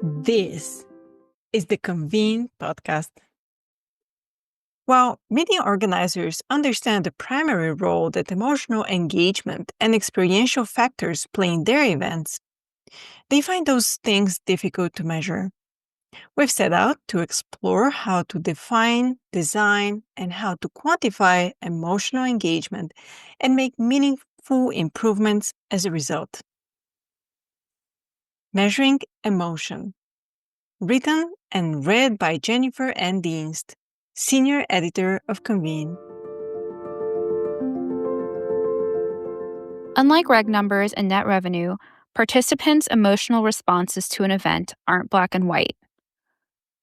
This is the Convene podcast. While meeting organizers understand the primary role that emotional engagement and experiential factors play in their events, they find those things difficult to measure. We've set out to explore how to define, design, and how to quantify emotional engagement and make meaningful improvements as a result. Measuring Emotion. Written and read by Jennifer N. Dienst, Senior Editor of Convene. Unlike reg numbers and net revenue, participants' emotional responses to an event aren't black and white.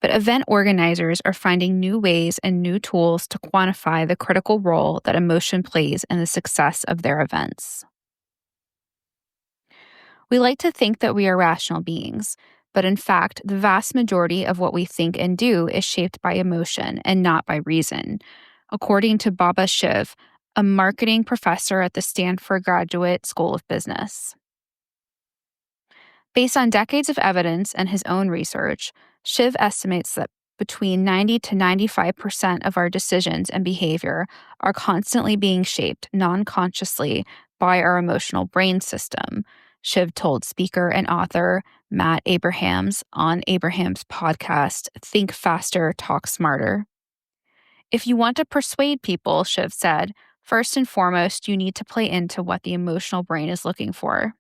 But event organizers are finding new ways and new tools to quantify the critical role that emotion plays in the success of their events. We like to think that we are rational beings, but in fact, the vast majority of what we think and do is shaped by emotion and not by reason, according to Baba Shiv, a marketing professor at the Stanford Graduate School of Business. Based on decades of evidence and his own research, Shiv estimates that between 90 to 95% of our decisions and behavior are constantly being shaped non-consciously by our emotional brain system, Shiv told speaker and author Matt Abrahams on Abraham's podcast, Think Faster, Talk Smarter. If you want to persuade people, Shiv said, first and foremost, you need to play into what the emotional brain is looking for.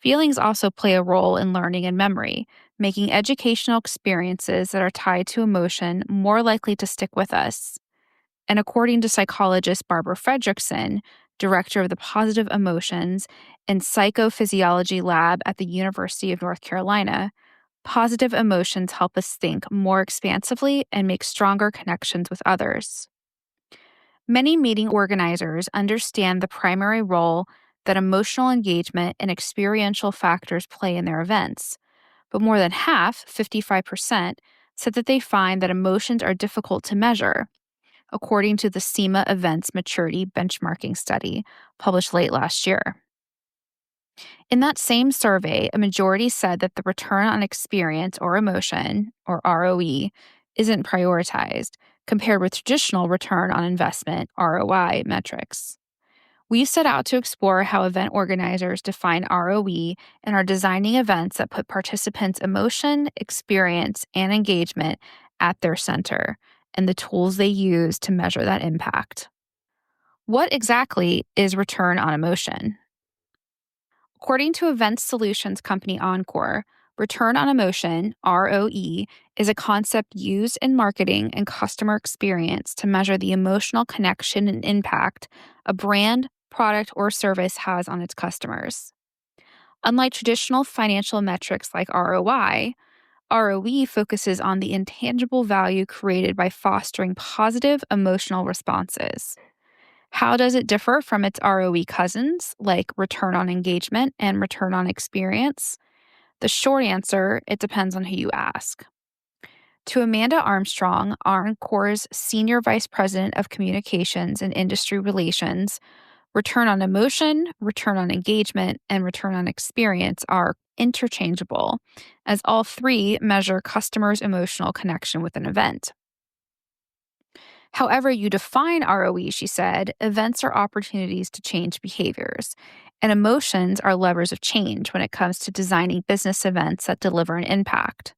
Feelings also play a role in learning and memory, making educational experiences that are tied to emotion more likely to stick with us. And according to psychologist Barbara Fredrickson, director of the Positive Emotions and Psychophysiology Lab at the University of North Carolina, positive emotions help us think more expansively and make stronger connections with others. Many meeting organizers understand the primary role that emotional engagement and experiential factors play in their events, but more than half, 55%, said that they find that emotions are difficult to measure, according to the CIMA Events Maturity Benchmarking Study published late last year. In that same survey, a majority said that the return on experience or emotion, or ROE, isn't prioritized compared with traditional return on investment, ROI, metrics. We set out to explore how event organizers define ROE and are designing events that put participants' emotion, experience, and engagement at their center, and the tools they use to measure that impact. What exactly is return on emotion? According to events solutions company Encore, return on emotion, ROE, is a concept used in marketing and customer experience to measure the emotional connection and impact a brand, product, or service has on its customers. Unlike traditional financial metrics like ROI, ROE focuses on the intangible value created by fostering positive emotional responses. How does it differ from its ROE cousins, like return on engagement and return on experience? The short answer, it depends on who you ask. To Amanda Armstrong, Encore's Senior Vice President of Communications and Industry Relations, return on emotion, return on engagement, and return on experience are interchangeable, as all three measure customers' emotional connection with an event. However you define ROE, she said, events are opportunities to change behaviors, and emotions are levers of change when it comes to designing business events that deliver an impact.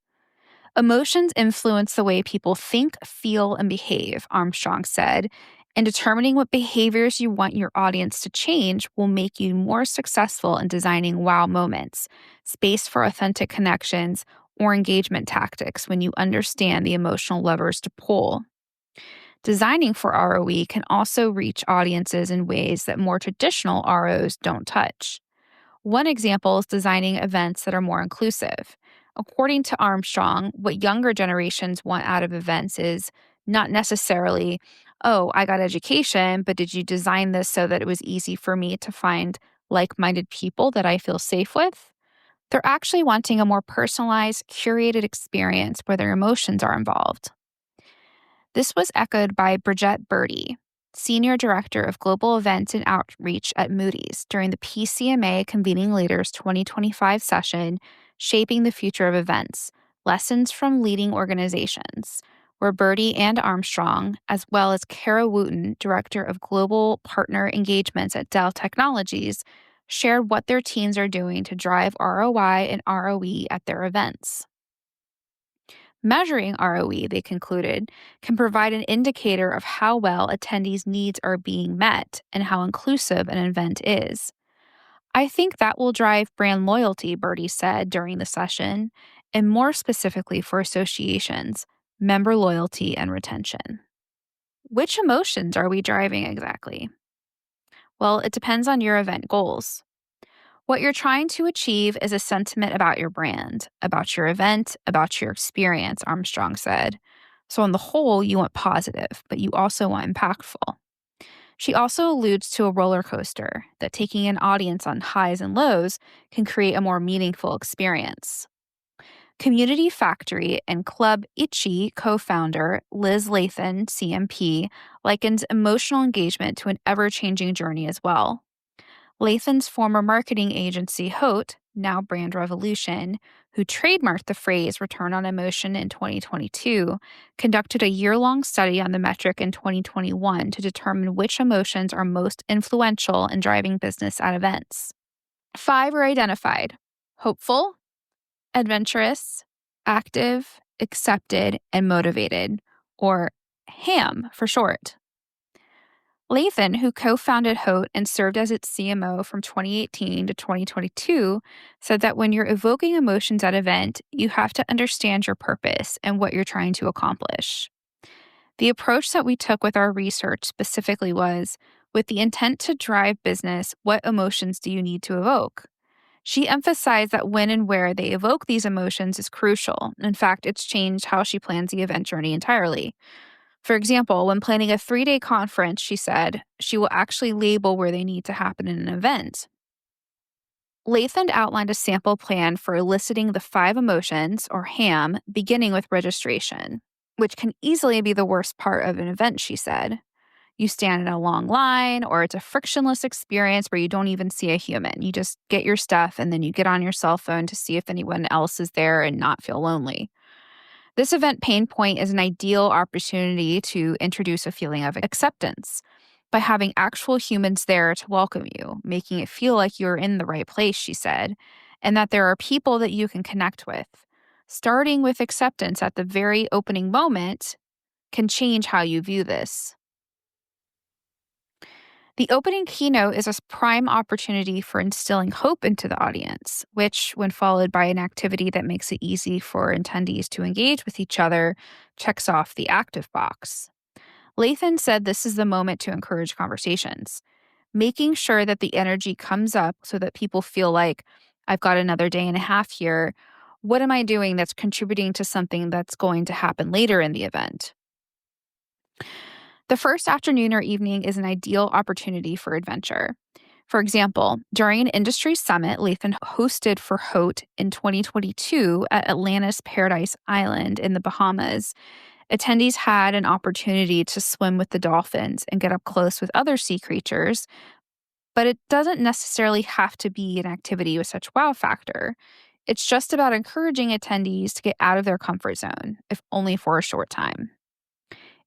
Emotions influence the way people think, feel, and behave, Armstrong said, and determining what behaviors you want your audience to change will make you more successful in designing wow moments, space for authentic connections, or engagement tactics when you understand the emotional levers to pull. Designing for ROE can also reach audiences in ways that more traditional ROs don't touch. One example is designing events that are more inclusive. According to Armstrong, what younger generations want out of events is not necessarily, oh, I got education, but did you design this so that it was easy for me to find like-minded people that I feel safe with? They're actually wanting a more personalized, curated experience where their emotions are involved. This was echoed by Bridget Birdie, Senior Director of Global Events and Outreach at Moody's during the PCMA Convening Leaders 2025 session Shaping the Future of Events, Lessons from Leading Organizations, where Birdie and Armstrong, as well as Kara Wooten, Director of Global Partner Engagements at Dell Technologies, shared what their teams are doing to drive ROI and ROE at their events. Measuring ROE, they concluded, can provide an indicator of how well attendees' needs are being met and how inclusive an event is. I think that will drive brand loyalty, Birdie said during the session, and more specifically for associations, member loyalty and retention. Which emotions are we driving exactly? Well, it depends on your event goals. What you're trying to achieve is a sentiment about your brand, about your event, about your experience, Armstrong said. So, on the whole, you want positive, but you also want impactful. She also alludes to a roller coaster, that taking an audience on highs and lows can create a more meaningful experience. Community Factory and Club Itchy co founder Liz Lathan, CMP, likens emotional engagement to an ever changing journey as well. Lathan's former marketing agency, Hote, now Brand Revolution, who trademarked the phrase return on emotion in 2022, conducted a year-long study on the metric in 2021 to determine which emotions are most influential in driving business at events. 5 were identified: hopeful, adventurous, active, accepted, and motivated, or HAM for short. Lathan, who co-founded Hote and served as its CMO from 2018 to 2022, said that when you're evoking emotions at an event, you have to understand your purpose and what you're trying to accomplish. The approach that we took with our research specifically was, with the intent to drive business, what emotions do you need to evoke? She emphasized that when and where they evoke these emotions is crucial. In fact, it's changed how she plans the event journey entirely. For example, when planning a 3-day conference, she said, she will actually label where they need to happen in an event. Lathan outlined a sample plan for eliciting the 5 emotions, or HAM, beginning with registration, which can easily be the worst part of an event, she said. You stand in a long line, or it's a frictionless experience where you don't even see a human. You just get your stuff and then you get on your cell phone to see if anyone else is there and not feel lonely. This event pain point is an ideal opportunity to introduce a feeling of acceptance by having actual humans there to welcome you, making it feel like you're in the right place, she said, and that there are people that you can connect with. Starting with acceptance at the very opening moment can change how you view this. The opening keynote is a prime opportunity for instilling hope into the audience, which, when followed by an activity that makes it easy for attendees to engage with each other, checks off the active box. Lathan said this is the moment to encourage conversations, making sure that the energy comes up so that people feel like, I've got another day and a half here. What am I doing that's contributing to something that's going to happen later in the event? The first afternoon or evening is an ideal opportunity for adventure. For example, during an industry summit Lathan hosted for Hote in 2022 at Atlantis Paradise Island in the Bahamas, attendees had an opportunity to swim with the dolphins and get up close with other sea creatures, but it doesn't necessarily have to be an activity with such wow factor. It's just about encouraging attendees to get out of their comfort zone, if only for a short time.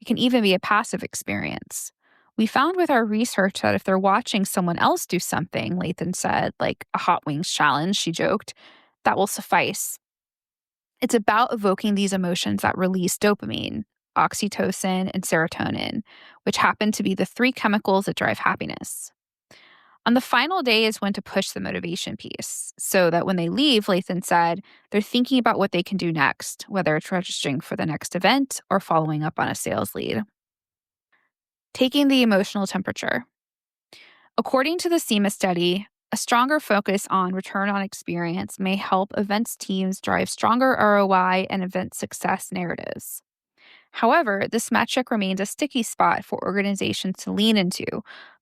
It can even be a passive experience. We found with our research that if they're watching someone else do something, Lathan said, like a hot wings challenge, she joked, that will suffice. It's about evoking these emotions that release dopamine, oxytocin, and serotonin, which happen to be the 3 chemicals that drive happiness. On the final day is when to push the motivation piece, so that when they leave, Lathan said, they're thinking about what they can do next, whether it's registering for the next event or following up on a sales lead. Taking the emotional temperature. According to the SEMA study, a stronger focus on return on experience may help events teams drive stronger ROI and event success narratives. However, this metric remains a sticky spot for organizations to lean into,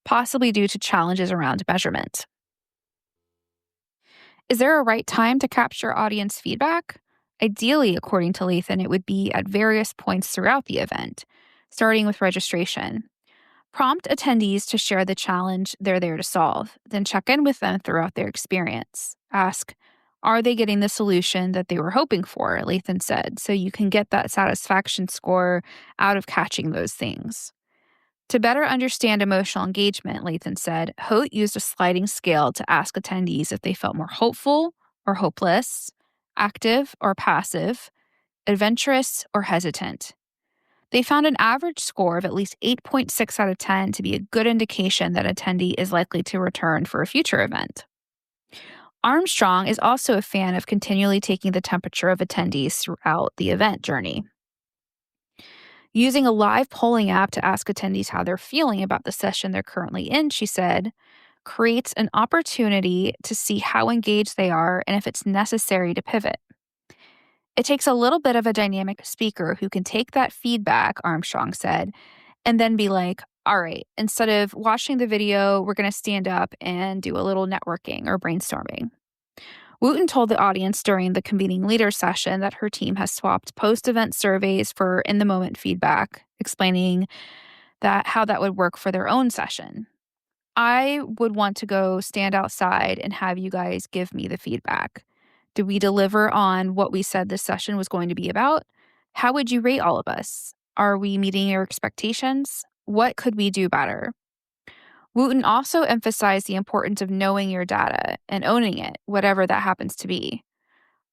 possibly due to challenges around measurement. Is there a right time to capture audience feedback? Ideally, according to Lathan, it would be at various points throughout the event, starting with registration. Prompt attendees to share the challenge they're there to solve, then check in with them throughout their experience. Ask, Are they getting the solution that they were hoping for? Lathan said. So you can get that satisfaction score out of catching those things. To better understand emotional engagement, Lathan said, Hote used a sliding scale to ask attendees if they felt more hopeful or hopeless, active or passive, adventurous or hesitant. They found an average score of at least 8.6 out of 10 to be a good indication that attendee is likely to return for a future event. Armstrong is also a fan of continually taking the temperature of attendees throughout the event journey. Using a live polling app to ask attendees how they're feeling about the session they're currently in, she said, creates an opportunity to see how engaged they are and if it's necessary to pivot. It takes a little bit of a dynamic speaker who can take that feedback, Armstrong said, and then be like, all right, instead of watching the video, we're going to stand up and do a little networking or brainstorming. Wooten told the audience during the convening leaders session that her team has swapped post-event surveys for in-the-moment feedback, explaining that how that would work for their own session. I would want to go stand outside and have you guys give me the feedback. Did we deliver on what we said this session was going to be about? How would you rate all of us? Are we meeting your expectations? What could we do better? Wooten also emphasized the importance of knowing your data and owning it, whatever that happens to be.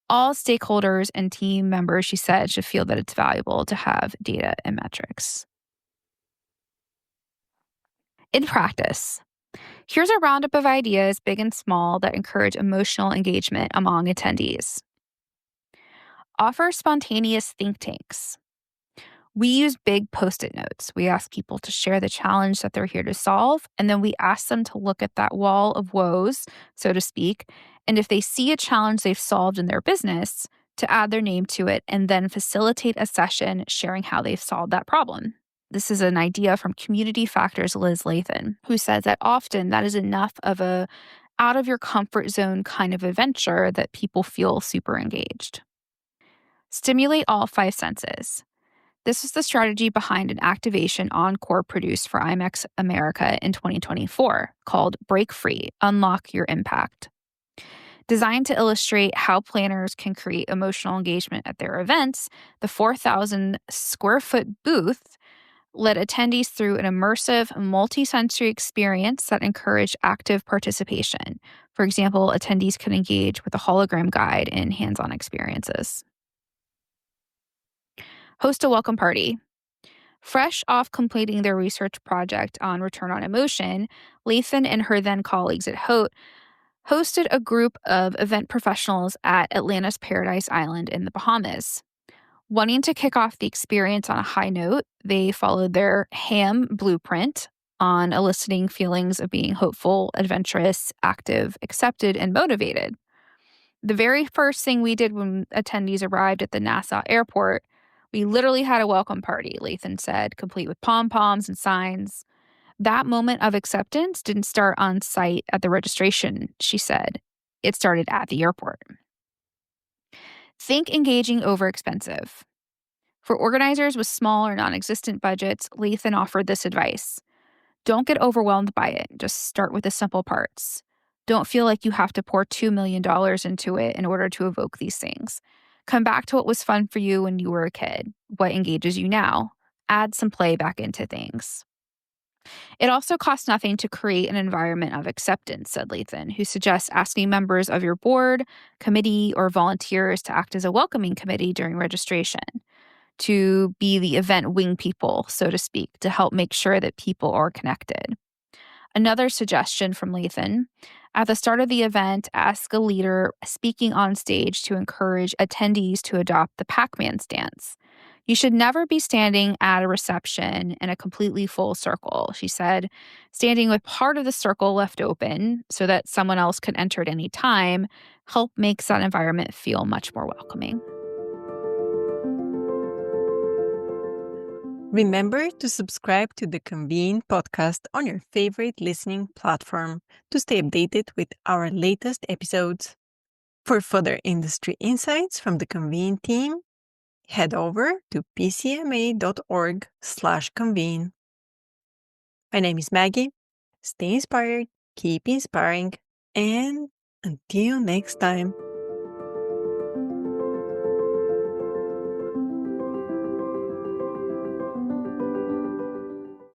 All stakeholders and team members, she said, should feel that it's valuable to have data and metrics. In practice, here's a roundup of ideas, big and small, that encourage emotional engagement among attendees. Offer spontaneous think tanks. We use big Post-it notes. We ask people to share the challenge that they're here to solve, and then we ask them to look at that wall of woes, so to speak, and if they see a challenge they've solved in their business, to add their name to it and then facilitate a session sharing how they've solved that problem. This is an idea from Community Factors' Liz Lathan, who says that often that is enough of a out of your comfort zone kind of adventure that people feel super engaged. Stimulate all 5 senses. This is the strategy behind an activation Encore produced for IMEX America in 2024 called Break Free, Unlock Your Impact. Designed to illustrate how planners can create emotional engagement at their events, the 4,000 square foot booth led attendees through an immersive, multi-sensory experience that encouraged active participation. For example, attendees could engage with a hologram guide in hands-on experiences. Host a welcome party. Fresh off completing their research project on return on emotion, Lathan and her then colleagues at Hote hosted a group of event professionals at Atlanta's Paradise Island in the Bahamas. Wanting to kick off the experience on a high note, they followed their HAM blueprint on eliciting feelings of being hopeful, adventurous, active, accepted, and motivated. The very first thing we did when attendees arrived at the Nassau airport, we literally had a welcome party, Lathan said, complete with pom-poms and signs. That moment of acceptance didn't start on site at the registration, she said. It started at the airport. Think engaging over expensive. For organizers with small or non-existent budgets, Lathan offered this advice. Don't get overwhelmed by it. Just start with the simple parts. Don't feel like you have to pour $2 million into it in order to evoke these things. Come back to what was fun for you when you were a kid. What engages you now? Add some play back into things. It also costs nothing to create an environment of acceptance, said Lathan, who suggests asking members of your board, committee, or volunteers to act as a welcoming committee during registration, to be the event wing people, so to speak, to help make sure that people are connected. Another suggestion from Lathan, at the start of the event, ask a leader speaking on stage to encourage attendees to adopt the Pac-Man stance. You should never be standing at a reception in a completely full circle, she said. Standing with part of the circle left open so that someone else could enter at any time makes that environment feel much more welcoming. Remember to subscribe to the Convene podcast on your favorite listening platform to stay updated with our latest episodes. For further industry insights from the Convene team, head over to pcma.org/convene. My name is Maggie. Stay inspired, keep inspiring, and until next time.